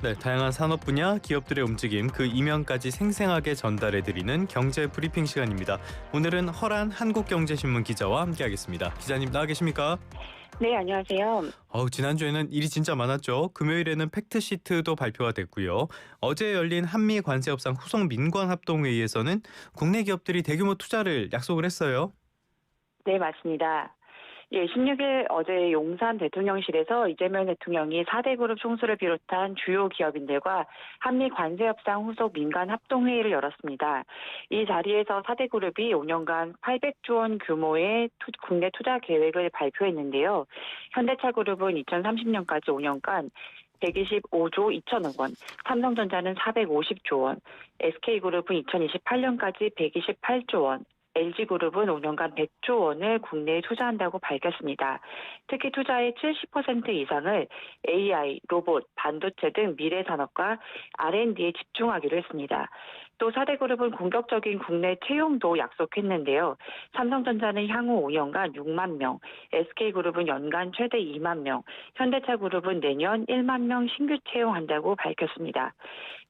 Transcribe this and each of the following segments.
네, 다양한 산업 분야 기업들의 움직임 그 이면까지 생생하게 전달해드리는 경제 브리핑 시간입니다. 오늘은 허란 한국경제신문 기자와 함께하겠습니다. 기자님 나와 계십니까? 네, 안녕하세요. 지난주에는 일이 진짜 많았죠. 금요일에는 팩트시트도 발표가 됐고요. 어제 열린 한미 관세협상 후속 민관합동회의에서는 국내 기업들이 대규모 투자를 약속을 했어요. 네, 맞습니다. 예, 16일 어제 용산 대통령실에서 이재명 대통령이 4대 그룹 총수를 비롯한 주요 기업인들과 한미 관세협상 후속 민간 합동회의를 열었습니다. 이 자리에서 4대 그룹이 5년간 800조 원 규모의 국내 투자 계획을 발표했는데요. 현대차 그룹은 2030년까지 5년간 125조 2천억 원, 삼성전자는 450조 원, SK그룹은 2028년까지 128조 원, LG그룹은 5년간 100조 원을 국내에 투자한다고 밝혔습니다. 특히 투자의 70% 이상을 AI, 로봇, 반도체 등 미래 산업과 R&D에 집중하기로 했습니다. 또 4대 그룹은 공격적인 국내 채용도 약속했는데요. 삼성전자는 향후 5년간 6만 명, SK그룹은 연간 최대 2만 명, 현대차그룹은 내년 1만 명 신규 채용한다고 밝혔습니다.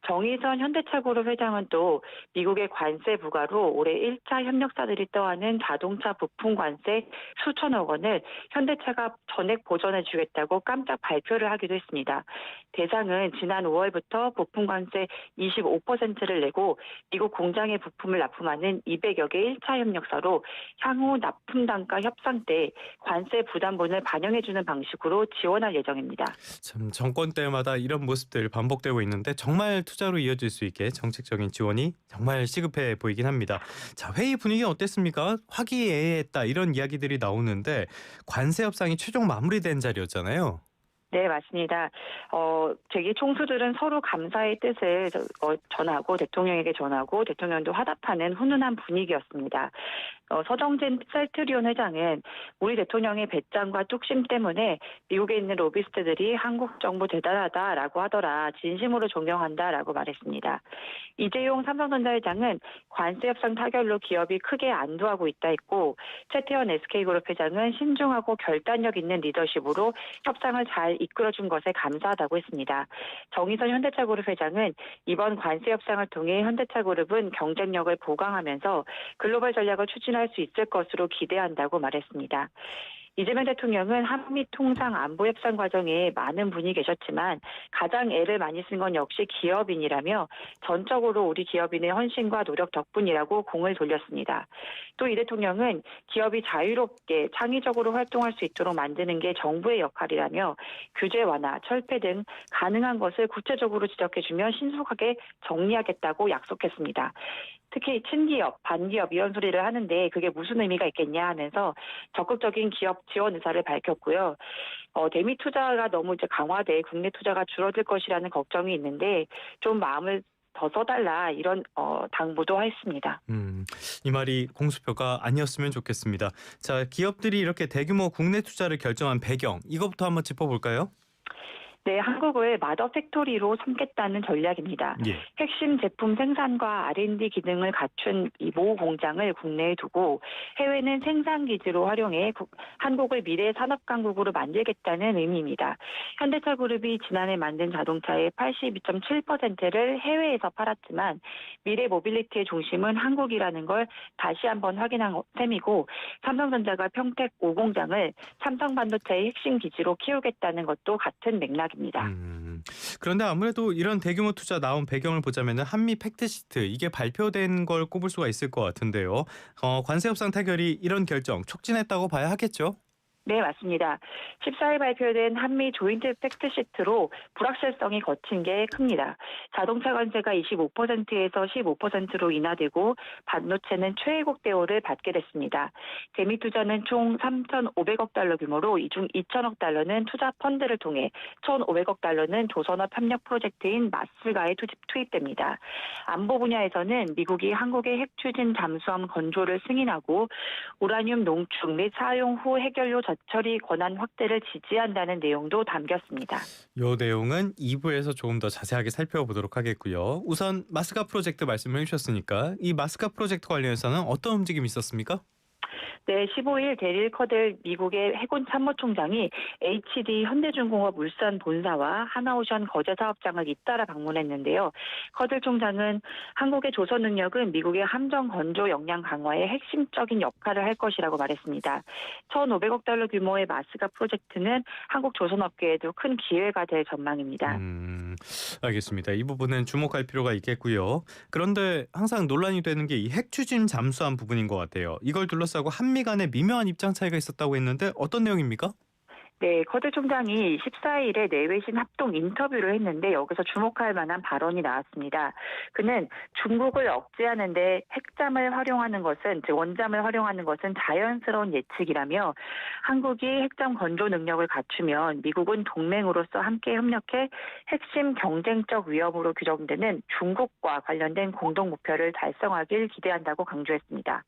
정의선 현대차그룹 회장은 또 미국의 관세 부과로 올해 1차 협력사들이 떠안은 자동차 부품 관세 수천억 원을 현대차가 전액 보전해 주겠다고 깜짝 발표를 하기도 했습니다. 대상은 지난 5월부터 부품 관세 25%를 내고 미국 공장에 부품을 납품하는 200여 개 1차 협력사로 향후 납품 단가 협상 때 관세 부담분을 반영해주는 방식으로 지원할 예정입니다. 참 정권 때마다 이런 모습들 반복되고 있는데 정말 투자로 이어질 수 있게 정책적인 지원이 정말 시급해 보이긴 합니다. 자, 회의 분위기 어땠습니까? 화기애애했다 이런 이야기들이 나오는데 관세 협상이 최종 마무리된 자리였잖아요. 네, 맞습니다. 재계 총수들은 서로 감사의 뜻을 전하고 대통령에게 전하고 대통령도 화답하는 훈훈한 분위기였습니다. 서정진 셀트리온 회장은 우리 대통령의 배짱과 뚝심 때문에 미국에 있는 로비스트들이 한국 정부 대단하다라고 하더라. 진심으로 존경한다라고 말했습니다. 이재용 삼성전자 회장은 관세 협상 타결로 기업이 크게 안도하고 있다 했고 최태원 SK그룹 회장은 신중하고 결단력 있는 리더십으로 협상을 잘 이끌어준 것에 감사하다고 했습니다. 정의선 현대차그룹 회장은 이번 관세 협상을 통해 현대차그룹은 경쟁력을 보강하면서 글로벌 전략을 추진할 수 있을 것으로 기대한다고 말했습니다. 이재명 대통령은 한미 통상 안보 협상 과정에 많은 분이 계셨지만 가장 애를 많이 쓴 건 역시 기업인이라며 전적으로 우리 기업인의 헌신과 노력 덕분이라고 공을 돌렸습니다. 또 이 대통령은 기업이 자유롭게 창의적으로 활동할 수 있도록 만드는 게 정부의 역할이라며 규제 완화, 철폐 등 가능한 것을 구체적으로 지적해주며 신속하게 정리하겠다고 약속했습니다. 특히 친기업, 반기업 이런 소리를 하는데 그게 무슨 의미가 있겠냐 하면서 적극적인 기업 지원 의사를 밝혔고요. 대미 투자가 너무 이제 강화돼 국내 투자가 줄어들 것이라는 걱정이 있는데 좀 마음을 더 써달라 이런 당부도 했습니다. 이 말이 공수표가 아니었으면 좋겠습니다. 자, 기업들이 이렇게 대규모 국내 투자를 결정한 배경 이것부터 한번 짚어볼까요? 네, 한국을 마더 팩토리로 삼겠다는 전략입니다. 예. 핵심 제품 생산과 R&D 기능을 갖춘 이 모 공장을 국내에 두고 해외는 생산 기지로 활용해 한국을 미래 산업 강국으로 만들겠다는 의미입니다. 현대차 그룹이 지난해 만든 자동차의 82.7%를 해외에서 팔았지만 미래 모빌리티의 중심은 한국이라는 걸 다시 한번 확인한 셈이고 삼성전자가 평택 5공장을 삼성 반도체의 핵심 기지로 키우겠다는 것도 같은 맥락입니다. 그런데 아무래도 이런 대규모 투자 나온 배경을 보자면 한미 팩트시트 이게 발표된 걸 꼽을 수가 있을 것 같은데요. 관세 협상 타결이 이런 결정 촉진했다고 봐야 하겠죠? 네, 맞습니다. 14일 발표된 한미 조인트 팩트시트로 불확실성이 거친 게 큽니다. 자동차 관세가 25%에서 15%로 인하되고 반도체는 최애국 대우를 받게 됐습니다. 대미 투자는 총 3,500억 달러 규모로 이 중 2천억 달러는 투자 펀드를 통해 1,500억 달러는 조선업 협력 프로젝트인 마스가에 투입됩니다. 안보 분야에서는 미국이 한국의 핵 추진 잠수함 건조를 승인하고 우라늄 농축 및 사용 후 해결료 처리 권한 확대를 지지한다는 내용도 담겼습니다. 이 내용은 2부에서 조금 더 자세하게 살펴보도록 하겠고요. 우선 마스카 프로젝트 말씀을 해주셨으니까 이 마스카 프로젝트 관련해서는 어떤 움직임이 있었습니까? 네, 15일 데릴 커델 미국의 해군 참모총장이 HD 현대중공업 울산 본사와 하나오션 거제 사업장을 잇따라 방문했는데요. 커델 총장은 한국의 조선 능력은 미국의 함정 건조 역량 강화에 핵심적인 역할을 할 것이라고 말했습니다. 1,500억 달러 규모의 마스가 프로젝트는 한국 조선업계에도 큰 기회가 될 전망입니다. 알겠습니다. 이 부분은 주목할 필요가 있겠고요. 그런데 항상 논란이 되는 게 이 핵 추진 잠수함 부분인 것 같아요. 이걸 둘러싸고 한미 간에 미묘한 입장 차이가 있었다고 했는데 어떤 내용입니까? 네, 커델 총장이 14일에 내외신 합동 인터뷰를 했는데 여기서 주목할 만한 발언이 나왔습니다. 그는 중국을 억제하는데 핵잠을 활용하는 것은, 즉 원잠을 활용하는 것은 자연스러운 예측이라며 한국이 핵잠 건조 능력을 갖추면 미국은 동맹으로서 함께 협력해 핵심 경쟁적 위협으로 규정되는 중국과 관련된 공동 목표를 달성하길 기대한다고 강조했습니다.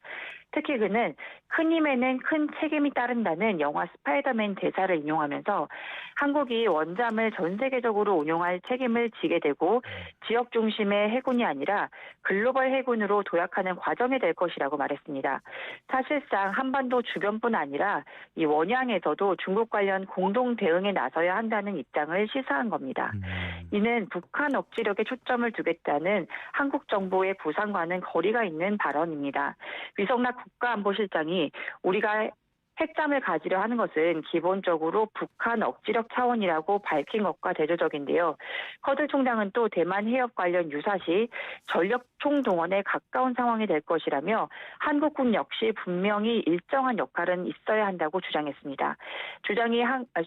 특히 그는 큰 힘에는 큰 책임이 따른다는 영화 스파이더맨 대사를 인용하면서 한국이 원잠을 전 세계적으로 운용할 책임을 지게 되고 지역 중심의 해군이 아니라 글로벌 해군으로 도약하는 과정이 될 것이라고 말했습니다. 사실상 한반도 주변뿐 아니라 이 원양에서도 중국 관련 공동 대응에 나서야 한다는 입장을 시사한 겁니다. 이는 북한 억지력에 초점을 두겠다는 한국 정부의 부상과는 거리가 있는 발언입니다. 위성락 국가안보실장이 우리가 핵잠을 가지려 하는 것은 기본적으로 북한 억지력 차원이라고 밝힌 것과 대조적인데요. 커들 총장은 또 대만 해협 관련 유사시 전력 총동원에 가까운 상황이 될 것이라며 한국군 역시 분명히 일정한 역할은 있어야 한다고 주장했습니다.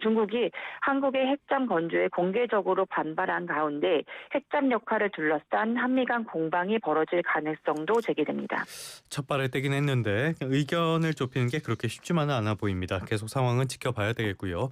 중국이 한국의 핵잠 건조에 공개적으로 반발한 가운데 핵잠 역할을 둘러싼 한미 간 공방이 벌어질 가능성도 제기됩니다. 첫 발을 떼긴 했는데 의견을 좁히는 게 그렇게 쉽지만은 않아 보입니다. 계속 상황은 지켜봐야 되겠고요.